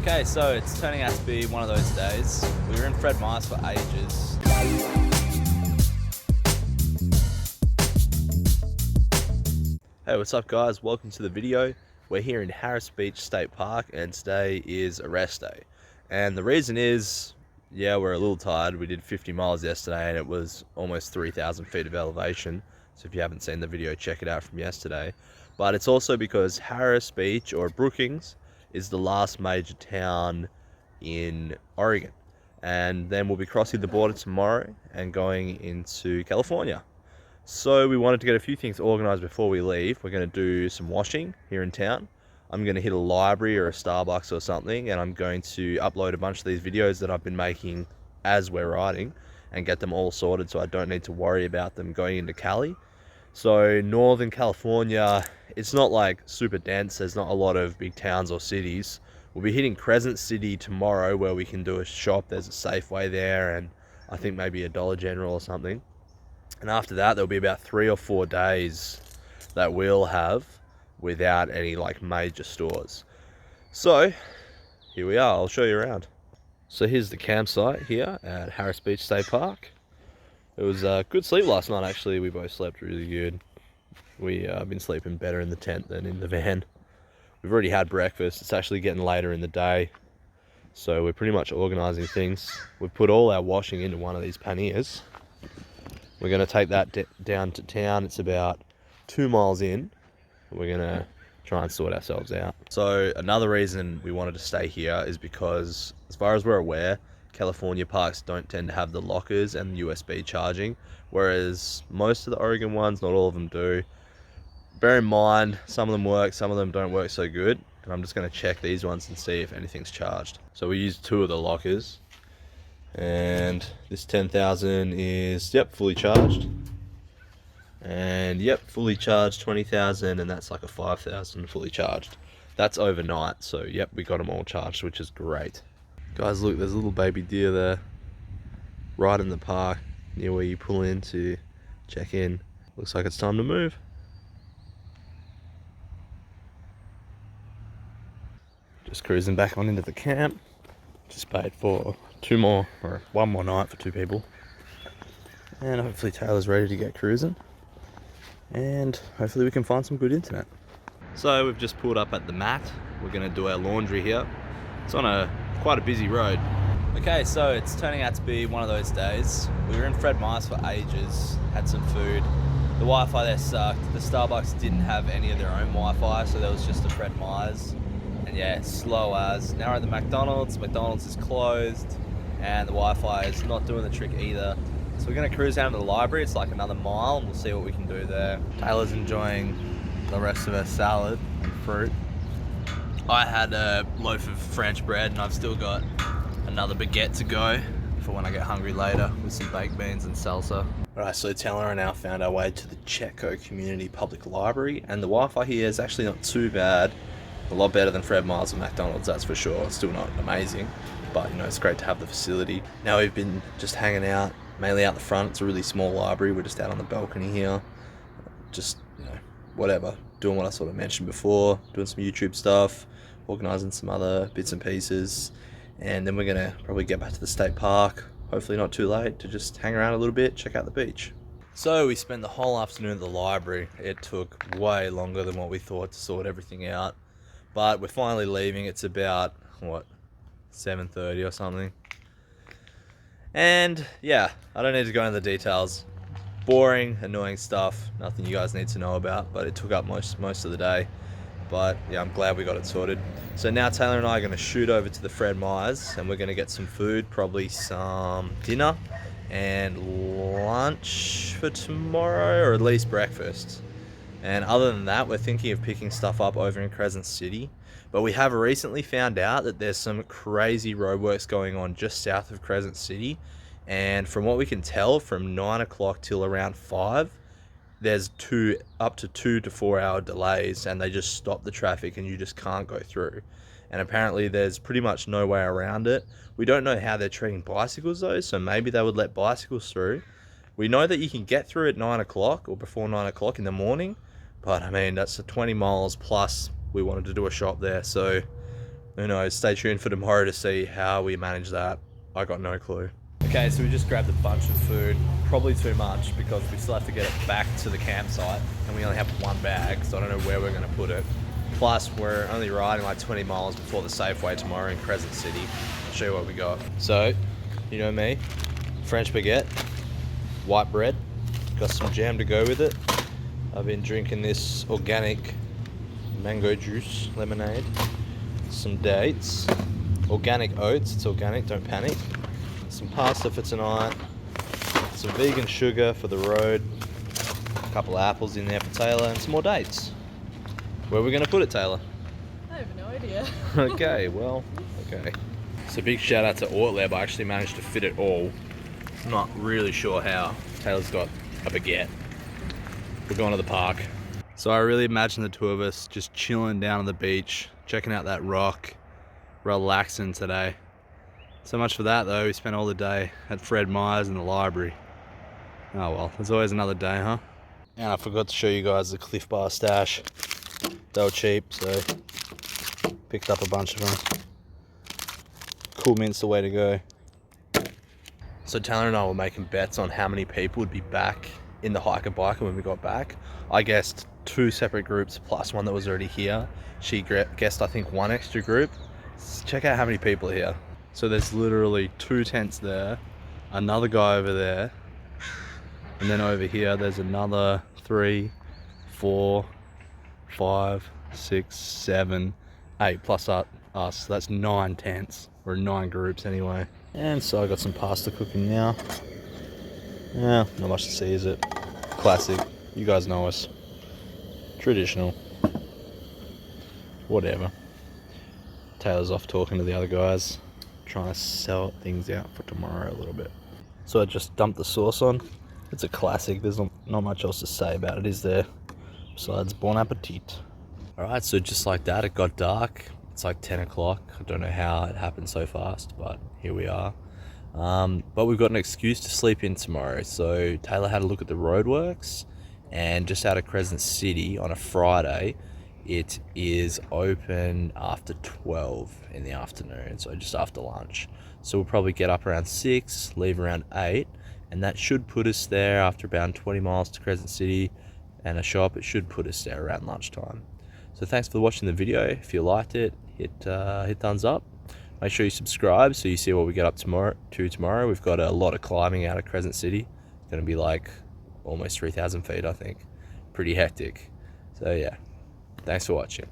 Okay, so it's turning out to be one of those days. We were in Fred Meyer's for ages. Hey, what's up guys? Welcome to the video. We're here in Harris Beach State Park and today is a rest day. And the reason is, yeah, we're a little tired. We did 50 miles yesterday and it was almost 3,000 feet of elevation. So if you haven't seen the video, check it out from yesterday. But it's also because Harris Beach, or Brookings, is the last major town in Oregon. And then we'll be crossing the border tomorrow and going into California. So we wanted to get a few things organized before we leave. We're going to do some washing here in town. I'm going to hit a library or a Starbucks or something, and I'm going to upload a bunch of these videos that I've been making as we're riding and get them all sorted so I don't need to worry about them going into Cali. So Northern California, it's not like super dense. There's not a lot of big towns or cities. We'll be hitting Crescent City tomorrow where we can do a shop. There's a Safeway there and I think maybe a Dollar General or something. And after that, there'll be about 3 or 4 days that we'll have without any like major stores. So here we are, I'll show you around. So here's the campsite here at Harris Beach State Park. It was a good sleep last night actually. We both slept really good. We've been sleeping better in the tent than in the van. We've already had breakfast. It's actually getting later in the day. So we're pretty much organizing things. We've put all our washing into one of these panniers. We're going to take that down to town. It's about 2 miles in. We're going to try and sort ourselves out. So another reason we wanted to stay here is because, as far as we're aware, California parks don't tend to have the lockers and USB charging, whereas most of the Oregon ones, not all of them do. Bear in mind, some of them work, some of them don't work so good. And I'm just going to check these ones and see if anything's charged. So we used 2 of the lockers. And this 10,000 is, yep, fully charged. And yep, fully charged 20,000, and that's like a 5,000 fully charged. That's overnight, so yep, we got them all charged, which is great. Guys, look, there's a little baby deer there, right in the park, near where you pull in to check in. Looks like it's time to move. Just cruising back on into the camp. Just paid for 2 more, or 1 more night for 2 people. And hopefully Taylor's ready to get cruising. And hopefully we can find some good internet. So we've just pulled up at the mat. We're gonna do our laundry here. It's on quite a busy road. Okay, so it's turning out to be one of those days. We were in Fred Meyer's for ages, had some food. The Wi-Fi there sucked. The Starbucks didn't have any of their own Wi-Fi, so there was just the Fred Meyer's. And yeah, slow as. Now we're at the McDonald's. McDonald's is closed and the Wi-Fi is not doing the trick either. So we're gonna cruise down to the library. It's like another mile and we'll see what we can do there. Taylor's enjoying the rest of her salad and fruit. I had a loaf of French bread and I've still got another baguette to go for when I get hungry later with some baked beans and salsa. Alright, so Taylor and I now found our way to the Chetco Community Public Library, and the Wi-Fi here is actually not too bad. A lot better than Fred Meyer's and McDonald's, that's for sure. It's still not amazing, but you know, it's great to have the facility. Now we've been just hanging out, mainly out the front. It's a really small library. We're just out on the balcony here. Just, you know, whatever. Doing what I sort of mentioned before, doing some YouTube stuff, organizing some other bits and pieces. And then we're gonna probably get back to the state park, hopefully not too late, to just hang around a little bit, check out the beach. So we spent the whole afternoon at the library. It took way longer than what we thought to sort everything out. But we're finally leaving. It's about, what, 7:30 or something. And yeah, I don't need to go into the details. Boring, annoying stuff. Nothing you guys need to know about, but it took up most of the day. But yeah, I'm glad we got it sorted. So now Taylor and I are going to shoot over to the Fred Meyer's and we're going to get some food, probably some dinner and lunch for tomorrow, or at least breakfast. And other than that, we're thinking of picking stuff up over in Crescent City. But we have recently found out that there's some crazy roadworks going on just south of Crescent City. And from what we can tell, from 9 o'clock till around 5, there's up to 2 to 4 hour delays, and they just stop the traffic and you just can't go through. And apparently there's pretty much no way around it. We don't know how they're treating bicycles though, so maybe they would let bicycles through. We know that you can get through at 9 o'clock or before 9 o'clock in the morning. But I mean, that's 20 miles plus we wanted to do a shop there. So who knows? Stay tuned for tomorrow to see how we manage that. I got no clue. Okay, so we just grabbed a bunch of food, probably too much because we still have to get it back to the campsite and we only have one bag, so I don't know where we're gonna put it. Plus, we're only riding like 20 miles before the Safeway tomorrow in Crescent City. I'll show you what we got. So, you know me, French baguette, white bread, got some jam to go with it. I've been drinking this organic mango juice lemonade, some dates, organic oats, it's organic, don't panic, some pasta for tonight, some vegan sugar for the road, a couple of apples in there for Taylor, and some more dates. Where are we going to put it, Taylor? I have no idea. Okay, well, okay. So big shout out to Ortleb, I actually managed to fit it all. Not really sure how. Taylor's got a baguette. We're going to the park. So I really imagine the two of us just chilling down on the beach, checking out that rock, relaxing today. So much for that though, we spent all the day at Fred Meyer's in the library. Oh well, there's always another day, huh? And I forgot to show you guys the Cliff Bar stash. They were cheap, so picked up a bunch of them. Cool Mint's the way to go. So Taylor and I were making bets on how many people would be back in the hiker biker when we got back. I guessed 2 separate groups plus one that was already here. She guessed I think 1 extra group. Check out how many people are here. So there's literally 2 tents there, another guy over there, and then over here there's another 3, 4, 5, 6, 7, 8 plus us. So that's 9 tents, or 9 groups anyway. And so I got some pasta cooking now. Yeah, not much to see, is it? Classic. You guys know us. Traditional. Whatever. Taylor's off talking to the other guys, trying to sell things out for tomorrow a little bit. So I just dumped the sauce on. It's a classic. There's not much else to say about it, is there? Besides, bon appetit. Alright, so just like that, it got dark. It's like 10 o'clock. I don't know how it happened so fast, but here we are. But we've got an excuse to sleep in tomorrow. So Taylor had a look at the roadworks, and just out of Crescent City on a Friday, it is open after 12 in the afternoon, so just after lunch. So we'll probably get up around 6, leave around 8, and that should put us there after about 20 miles to Crescent City and a shop. It should put us there around lunchtime. So thanks for watching the video. If you liked it, hit thumbs up. Make sure you subscribe so you see what we get up tomorrow. We've got a lot of climbing out of Crescent City. It's going to be like almost 3,000 feet, I think. Pretty hectic. So yeah, thanks for watching.